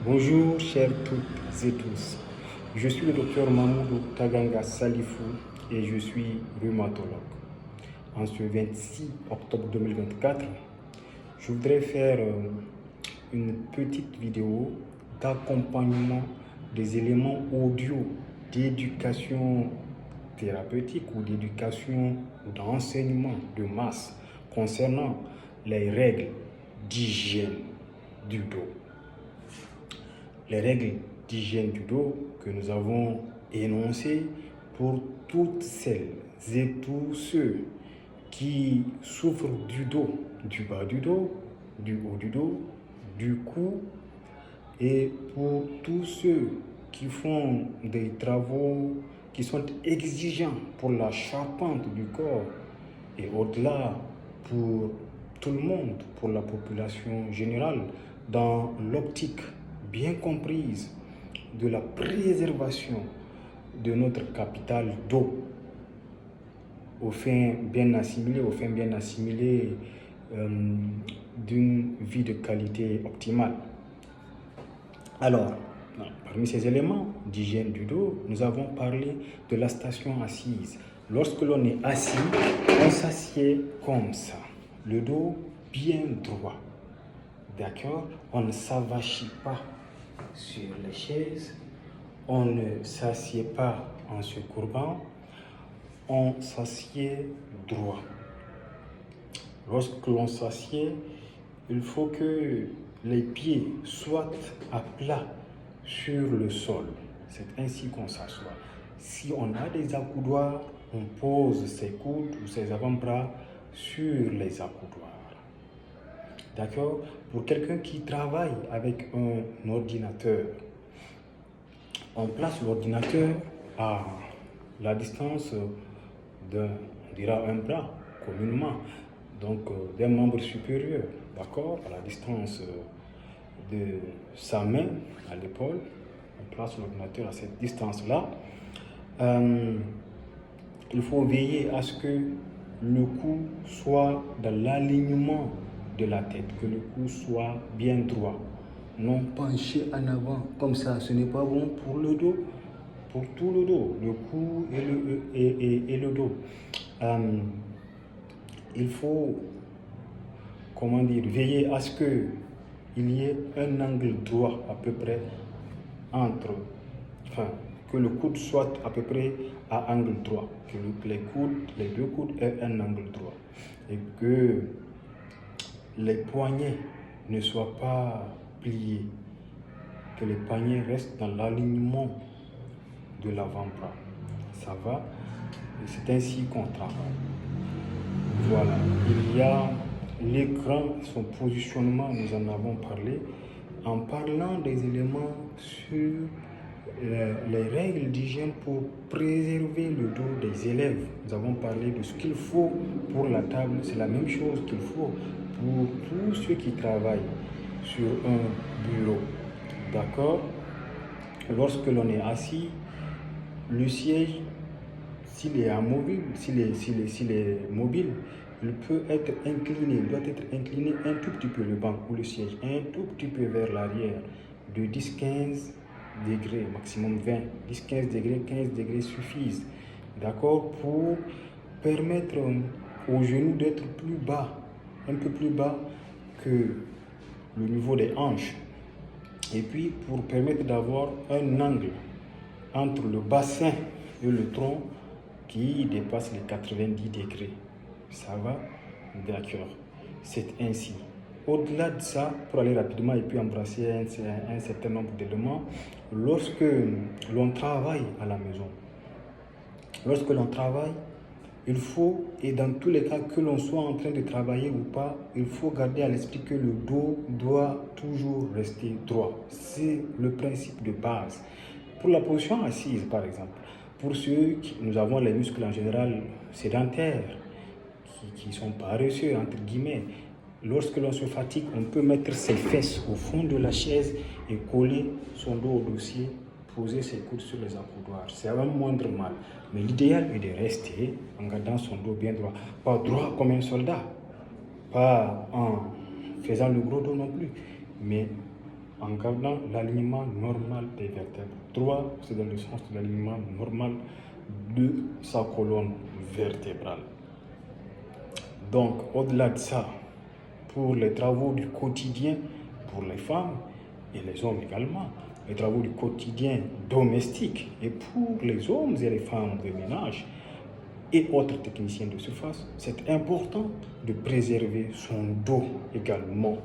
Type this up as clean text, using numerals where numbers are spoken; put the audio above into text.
Bonjour chers toutes et tous, je suis le docteur Mamoudou Taganga Salifou et je suis rhumatologue. En ce 26 octobre 2024, je voudrais faire une petite vidéo d'accompagnement des éléments audio d'éducation thérapeutique ou d'éducation ou d'enseignement de masse concernant les règles d'hygiène du dos. Les règles d'hygiène du dos que nous avons énoncées pour toutes celles et tous ceux qui souffrent du dos, du bas du dos, du haut du dos, du cou, et pour tous ceux qui font des travaux qui sont exigeants pour la charpente du corps et au-delà pour tout le monde, pour la population générale, dans l'optique bien comprise de la préservation de notre capital d'eau au fin bien assimilé d'une vie de qualité optimale. Alors, parmi ces éléments d'hygiène du dos, nous avons parlé de la station assise. Lorsque l'on est assis, on s'assied comme ça, le dos bien droit. D'accord? On ne s'avachit pas sur les chaises, on ne s'assied pas en se courbant, on s'assied droit. Lorsque l'on s'assied, il faut que les pieds soient à plat sur le sol. C'est ainsi qu'on s'assoit. Si on a des accoudoirs, on pose ses coudes ou ses avant-bras sur les accoudoirs. D'accord? Pour quelqu'un qui travaille avec un ordinateur, on place l'ordinateur à la distance on dira un bras communément, donc d'un membre supérieur, d'accord? À la distance de sa main à l'épaule, on place l'ordinateur à cette distance-là. Il faut veiller à ce que le cou soit dans l'alignement de la tête, que le cou soit bien droit, non penché en avant comme ça. Ce n'est pas bon pour le dos, pour tout le dos, le cou et le dos. Il faut, veiller à ce qu'il y ait un angle droit à peu près que le coude soit à peu près à angle droit, que les deux coudes aient un angle droit et que les poignets ne soient pas pliés, que les poignets restent dans l'alignement de l'avant-bras. Ça va? Et c'est ainsi qu'on travaille. Voilà. Il y a l'écran, son positionnement, nous en avons parlé. En parlant des éléments sur les règles d'hygiène pour préserver le dos des élèves, nous avons parlé de ce qu'il faut pour la table. C'est la même chose qu'il faut pour tous ceux qui travaillent sur un bureau. D'accord? Lorsque l'on est assis, le siège, s'il est mobile, il peut être incliné, il doit être incliné un tout petit peu, le banc ou le siège, un tout petit peu vers l'arrière, de 10-15 degrés, maximum 20. 10-15 degrés, 15 degrés suffisent, d'accord, pour permettre aux genoux d'être plus bas, un peu plus bas que le niveau des hanches. Et puis, pour permettre d'avoir un angle entre le bassin et le tronc qui dépasse les 90 degrés. Ça va? D'accord. C'est ainsi. Au-delà de ça, pour aller rapidement et puis embrasser un certain nombre d'éléments, lorsque l'on travaille à la maison, lorsque l'on travaille, il faut, et dans tous les cas que l'on soit en train de travailler ou pas, il faut garder à l'esprit que le dos doit toujours rester droit. C'est le principe de base. Pour la position assise, par exemple, pour ceux qui, nous avons les muscles en général sédentaires, qui sont paresseux, entre guillemets, lorsque l'on se fatigue, on peut mettre ses fesses au fond de la chaise et coller son dos au dossier, poser ses coudes sur les accoudoirs. C'est un moindre mal. Mais l'idéal est de rester en gardant son dos bien droit. Pas droit comme un soldat, pas en faisant le gros dos non plus, mais en gardant l'alignement normal des vertèbres. Droit, c'est dans le sens de l'alignement normal de sa colonne vertébrale. Donc, au-delà de ça, pour les travaux du quotidien, pour les femmes et les hommes également, les travaux du quotidien domestique et pour les hommes et les femmes de ménage et autres techniciens de surface, c'est important de préserver son dos également